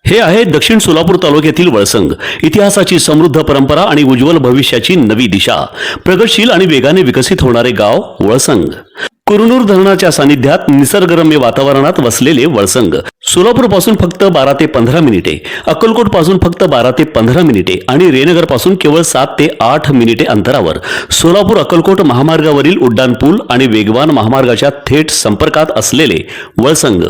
हे आहे दक्षिण सोलापूर तालुक्यातील वळसंग. इतिहासाची समृद्ध परंपरा आणि उज्ज्वल भविष्याची नवी दिशा. प्रगतशील आणि वेगाने विकसित होणारे गाव वळसंग. कुरनूर धरणाच्या सानिध्यात निसर्गरम्य वातावरणात वसलेले वळसंग सोलापूर पासून फक्त 12 ते 15 मिनिटे, अक्कलकोट पासून फक्त 12 ते 15 मिनिटे आणि रेनगर पासून केवळ 7 ते 8 मिनिटे अंतरावर सोलापूर अक्कलकोट महामार्गावरील उड्डाणपूल आणि वेगवान महामार्गाच्या थेट संपर्कात असलेले वळसंग.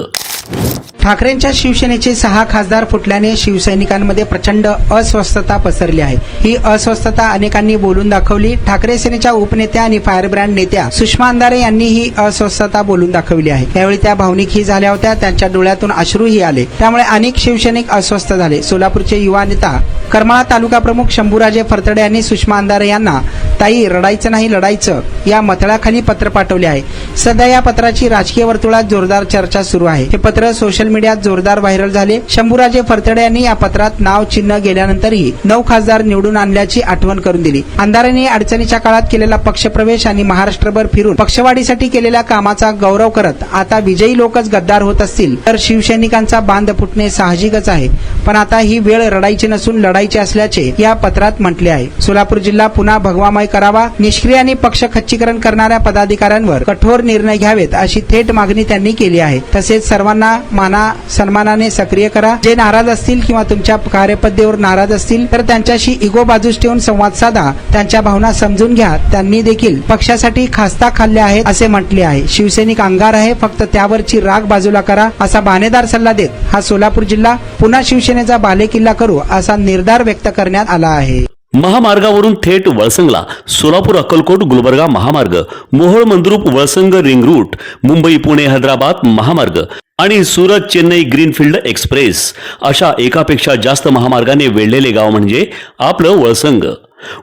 ठाकरेंच्या शिवसेनेचे 6 खासदार फुटल्याने शिवसैनिकांमध्ये प्रचंड अस्वस्थता पसरली आहे. ही अस्वस्थता अनेकांनी बोलून दाखवली. ठाकरे सेनेच्या उपनेत्या आणि फायरब्रँड नेत्या सुषमा अंधारे यांनी ही अस्वस्थता बोलून दाखवली आहे. त्यावेळी त्या भावनिकही झाल्या होत्या. त्यांच्या डोळ्यातून अश्रूही आले. त्यामुळे अनेक शिवसैनिक अस्वस्थ झाले. सोलापूरचे युवा नेता करमाळा तालुका प्रमुख शंभूराजे फरतडे यांनी सुषमा अंधारे यांना ताई रडायचं नाही लढायचं या मतळाखाली पत्र पाठवले आहे. सध्या या पत्राची राजकीय वर्तुळात जोरदार चर्चा सुरू आहे. हे पत्र सोशल मीडियात जोरदार व्हायरल झाले. शंभूराजे फरतडे यांनी या पत्रात नाव चिन्ह गेल्यानंतरही 9 खासदार निवडून आणल्याची आठवण करून दिली. अंधारेंनी अडचणीच्या काळात केलेला पक्षप्रवेश आणि महाराष्ट्रभर फिरून पक्षवाढीसाठी केलेल्या कामाचा गौरव करत आता विजयी लोकच गद्दार होत असतील तर शिवसैनिकांचा बांध फुटणे साहजिकच आहे. पण आता ही वेळ रडायची नसून लढायची असल्याचे या पत्रात म्हटले आहे. सोलापूर जिल्हा पुन्हा भगवामय करावा. निष्क्रिय आणि पक्ष खच्चीकरण करणाऱ्या पदाधिकाऱ्यांवर कठोर निर्णय घ्यावेत अशी थेट मागणी त्यांनी केली आहे. तसेच सर्वांना माना सन्मानाने सक्रिय करा. जे नाराज असतील किंवा तुमच्या कार्यपद्धतीवर नाराज असतील तर त्यांच्याशी इगो बाजूस ठेवून संवाद साधा. त्यांच्या भावना समजून घ्या. त्यांनी देखील पक्षासाठी खास्ता खाल्ले आहेत असे म्हटले आहे. शिवसैनिक अंगार आहे, फक्त त्यावरची राग बाजूला करा असा बाणेदार सल्ला देत हा सोलापूर जिल्हा पुन्हा शिवसेनेचा बालेकिल्ला करू असा निर्धार व्यक्त करण्यात आला आहे. महामार्गावरून थेट वळसंगला सोलापूर अक्कलकोट गुलबर्गा महामार्ग, मोहोळ मंद्रुप वळसंग रिंग रूट, मुंबई पुणे हैदराबाद महामार्ग आणि सुरत चेन्नई ग्रीनफील्ड एक्सप्रेस अशा एकापेक्षा जास्त महामार्गाने वेढलेले गाव म्हणजे आपलं वळसंग.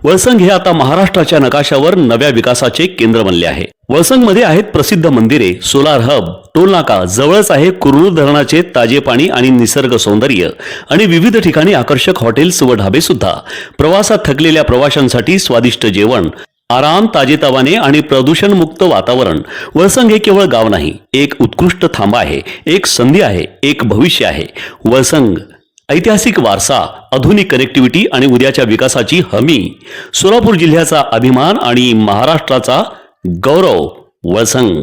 वळसंग हे आता महाराष्ट्राच्या नकाशावर नव्या विकासाचे केंद्र बनले आहे. वळसंगमध्ये आहेत प्रसिद्ध मंदिरे, सोलार हब, टोलनाका, जवळच आहे कुरनूर धरणाचे ताजे पाणी आणि निसर्ग सौंदर्य आणि विविध ठिकाणी आकर्षक हॉटेल्स व ढाबे सुद्धा. प्रवासात थकलेल्या प्रवाशांसाठी स्वादिष्ट जेवण, आराम, ताजेतवाने आणि प्रदूषणमुक्त वातावरण. वळसंग हे केवळ गाव नाही, एक उत्कृष्ट थांबा आहे, एक संधी आहे, एक भविष्य आहे. वळसंग ऐतिहासिक वारसा, आधुनिक कनेक्टिव्हिटी आणि उद्याच्या विकासाची हमी. सोलापूर जिल्ह्याचा अभिमान आणि महाराष्ट्राचा गौरव. वळसंग.